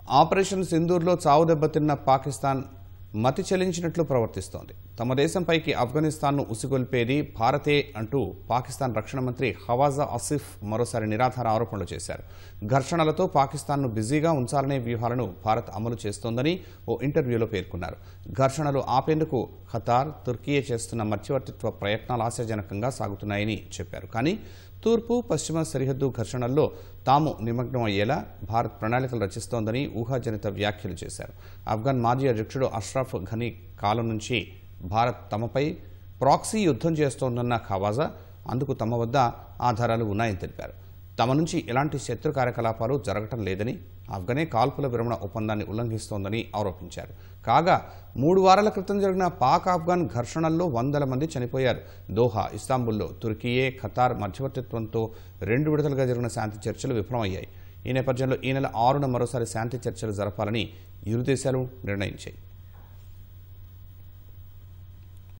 Operation సింధూర్లో చావు దెబ్బతిన్న పాకిస్తాన్ మతి చెలించినట్లు ప్రవర్తిస్తోంది. తమ దేశంపైకి ఆఫ్ఘనిస్తాన్ను ఉసిగొల్పేది భారతే అంటూ పాకిస్తాన్ రక్షణ మంత్రి హవాజా ఆసిఫ్ మరోసారి నిరాధార ఆరోపణలు చేశారు. ఘర్షణలతో పాకిస్తాన్ను బిజీగా ఉంచాలనే వ్యూహాలను భారత్ అమలు చేస్తోందని ఓ ఇంటర్వ్యూలో పేర్కొన్నారు. ఘర్షణలు ఆపేందుకు ఖతార్, తుర్కీ చేస్తున్న మధ్యవర్తిత్వ ప్రయత్నాలు ఆశాజనకంగా సాగుతున్నాయని చెప్పారు. కానీ తూర్పు, పశ్చిమ సరిహద్దు ఘర్షణల్లో తాము నిమగ్నం అయ్యేలా భారత్ ప్రణాళికలు రచిస్తోందని ఊహాజనిత వ్యాఖ్యలు చేశారు. ఆఫ్ఘన్ మాజీ అధ్యక్షుడు అష్రఫ్ ఘనీ కాలం నుంచి భారత్ తమపై ప్రాక్సీ యుద్ధం చేస్తోందన్న ఖవాజా అందుకు తమ వద్ద ఆధారాలు ఉన్నాయని తెలిపారు. తమ నుంచి ఎలాంటి శత్రు కార్యకలాపాలు జరగటం లేదని, ఆఫ్ఘనే కాల్పుల విరమణ ఒప్పందాన్ని ఉల్లంఘిస్తోందని ఆరోపించారు. కాగా 3 వారాల క్రితం జరిగిన పాక్ ఆఫ్ఘన్ ఘర్షణల్లో వందల మంది చనిపోయారు. దోహా, ఇస్తాంబుల్లో తుర్కీయే, ఖతార్ మధ్యవర్తిత్వంతో 2 విడతలుగా జరిగిన శాంతి చర్చలు విఫలమయ్యాయి. ఈ నేపథ్యంలో ఈ నెల 6న మరోసారి శాంతి చర్చలు జరపాలని ఇరు దేశాలు నిర్ణయించాయి.